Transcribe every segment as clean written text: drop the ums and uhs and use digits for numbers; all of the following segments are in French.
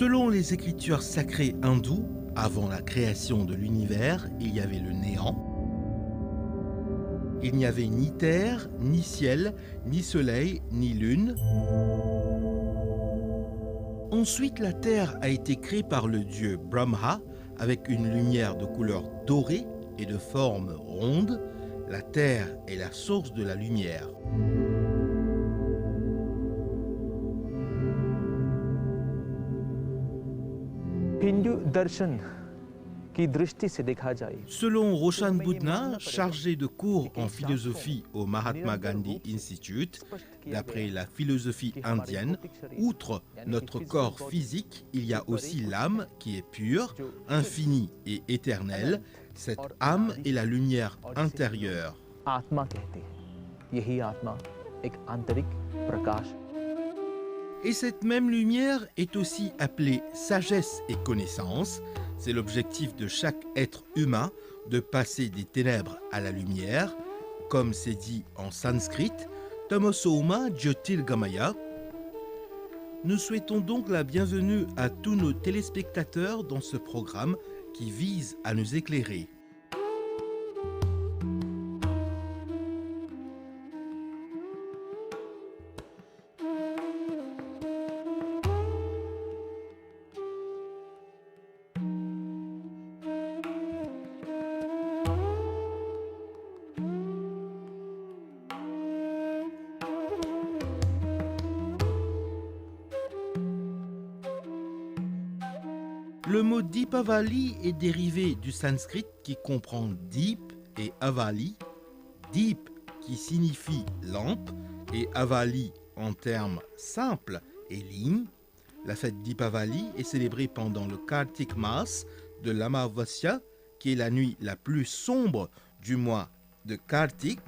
Selon les écritures sacrées hindoues, avant la création de l'univers, il y avait le néant. Il n'y avait ni terre, ni ciel, ni soleil, ni lune. Ensuite, la terre a été créée par le dieu Brahma avec une lumière de couleur dorée et de forme ronde. La terre est la source de la lumière. Hindu दर्शन की दृष्टि से देखा जाए Selon Roshan Budna, chargé de cours en philosophie au Mahatma Gandhi Institute, d'après la philosophie indienne, outre notre corps physique, il y a aussi l'âme qui est pure, infinie et éternelle. Cette âme est la lumière intérieure. आत्मा कहते हैं यही आत्मा एक आंतरिक प्रकाश Et cette même lumière est aussi appelée sagesse et connaissance. C'est l'objectif de chaque être humain de passer des ténèbres à la lumière, comme c'est dit en sanskrit, Tamosoma Jyotirgamaya. Nous souhaitons donc la bienvenue à tous nos téléspectateurs dans ce programme qui vise à nous éclairer. Le mot Deepavali est dérivé du sanskrit qui comprend Deep et Avali. Deep qui signifie lampe et Avali en termes simples et ligne. La fête Deepavali est célébrée pendant le Kartik Mas de l'Amavasya, qui est la nuit la plus sombre du mois de Kartik.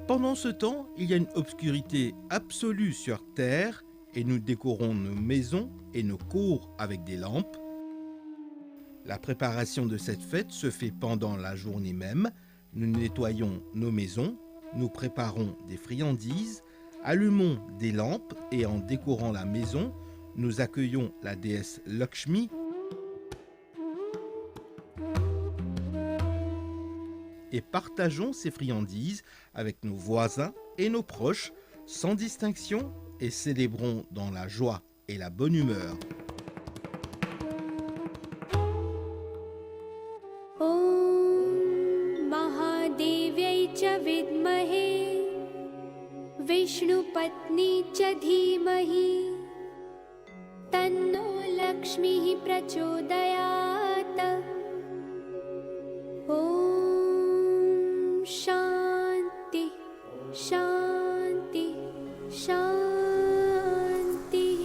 Pendant ce temps, il y a une obscurité absolue sur terre et nous décorons nos maisons et nos cours avec des lampes. La préparation de cette fête se fait pendant la journée même. Nous nettoyons nos maisons, nous préparons des friandises, allumons des lampes et en décorant la maison, nous accueillons la déesse Lakshmi et partageons ces friandises avec nos voisins et nos proches sans distinction et célébrons dans la joie et la bonne humeur. विष्णुपत्नी च धीमहि तन्नो लक्ष्मीः प्रचोदयात् ॐ शान्ति शान्ति शान्तिः.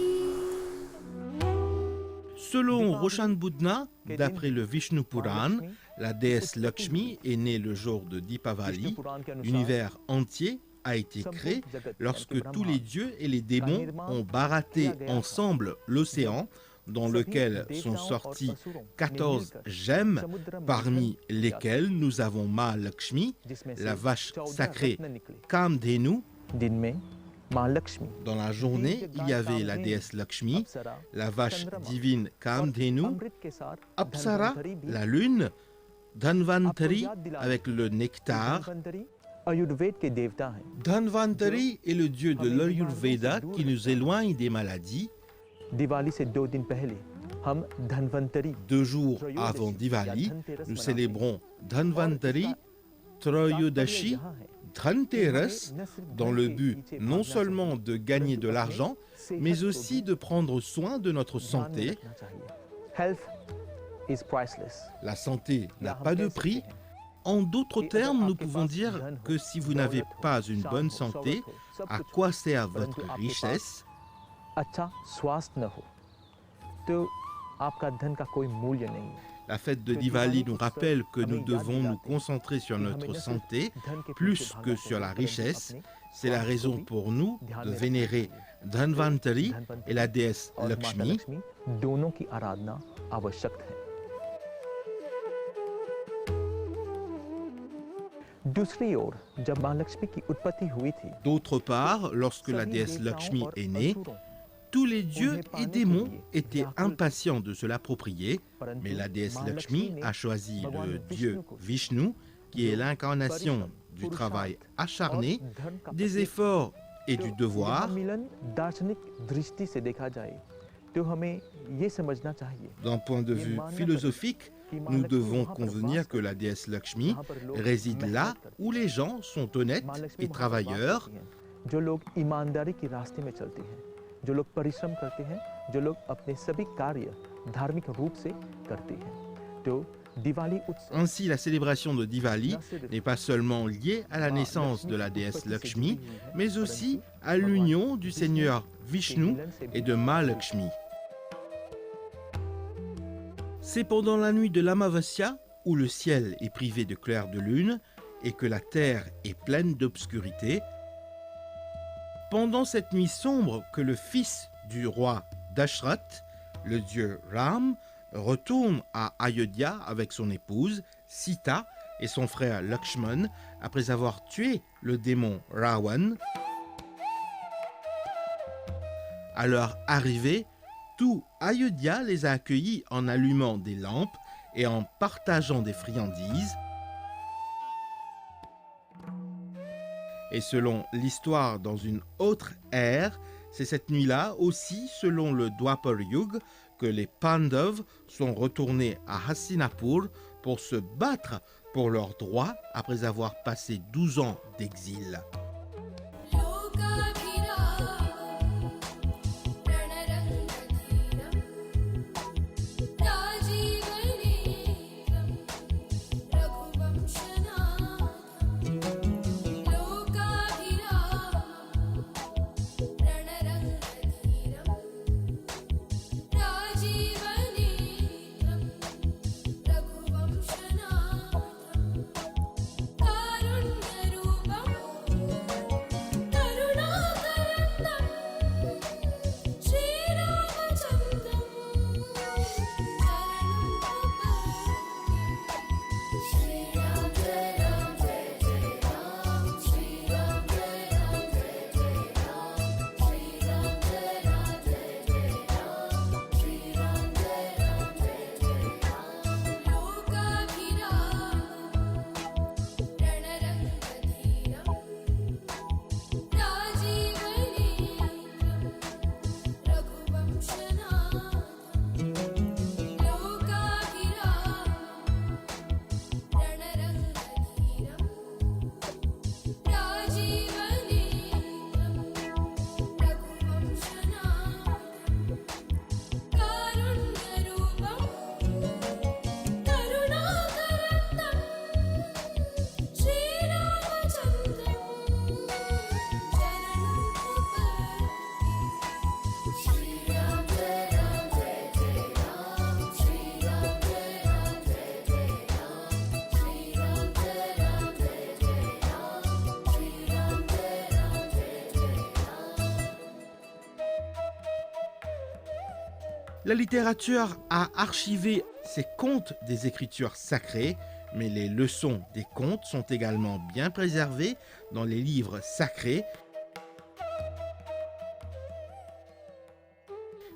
Selon Roshan Budna, d'après le Vishnu Puran, la déesse Lakshmi est née le jour de Deepavali. L'univers entier a été créé lorsque tous les dieux et les démons ont baratté ensemble l'océan dans lequel sont sortis 14 gemmes, parmi lesquelles nous avons Ma Lakshmi, la vache sacrée Kamdhenu. Dans la journée, il y avait la déesse Lakshmi, la vache divine Kamdhenu, Apsara, la lune, Dhanvantari avec le nectar. Dhanvantari est le dieu de l'Ayurveda qui nous éloigne des maladies. 2 jours avant Diwali, nous célébrons Dhanvantari, Troyodashi, Dhanteras, dans le but non seulement de gagner de l'argent, mais aussi de prendre soin de notre santé. La santé n'a pas de prix. En d'autres termes, nous pouvons dire que si vous n'avez pas une bonne santé, à quoi sert votre richesse? La fête de Diwali nous rappelle que nous devons nous concentrer sur notre santé plus que sur la richesse. C'est la raison pour nous de vénérer Dhanvantari et la déesse Lakshmi. D'autre part, lorsque la déesse Lakshmi est née, Tous les dieux et démons étaient impatients de se l'approprier, mais la déesse Lakshmi a choisi le dieu Vishnu, qui est l'incarnation du travail acharné, des efforts et du devoir. D'un point de vue philosophique, nous devons convenir que la déesse Lakshmi réside là où les gens sont honnêtes et travailleurs. जो लोग ईमानदारी के रास्ते में चलते हैं, जो लोग परिश्रम करते हैं, जो लोग अपने सभी कार्य धार्मिक रूप से करते हैं, जो दिवाली उत्सव। Ainsi, la célébration de Diwali n'est pas seulement liée à la naissance de la déesse Lakshmi, mais aussi à l'union du Seigneur Vishnu et de Ma Lakshmi. C'est pendant la nuit de l'Amavasya, où le ciel est privé de clair de lune et que la terre est pleine d'obscurité, pendant cette nuit sombre que le fils du roi Dashrath, le dieu Ram, retourne à Ayodhya avec son épouse Sita et son frère Lakshman après avoir tué le démon Ravan. À leur arrivée, tout Ayodhya les a accueillis en allumant des lampes et en partageant des friandises. Et selon l'histoire dans une autre ère, c'est cette nuit-là aussi, selon le Dwapar Yuga, que les Pandavas sont retournés à Hastinapur pour se battre pour leurs droits après avoir passé 12 ans d'exil. La littérature a archivé ces contes des écritures sacrées, mais les leçons des contes sont également bien préservées dans les livres sacrés.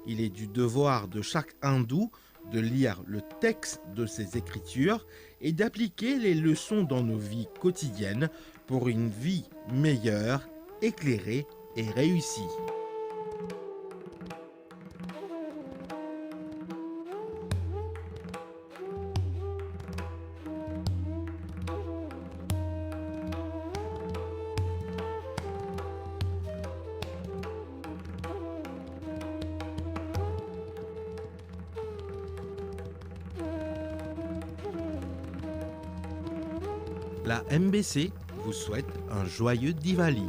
Il est du devoir de chaque hindou de lire le texte de ces écritures et d'appliquer les leçons dans nos vies quotidiennes pour une vie meilleure, éclairée et réussie. La MBC vous souhaite un joyeux Diwali.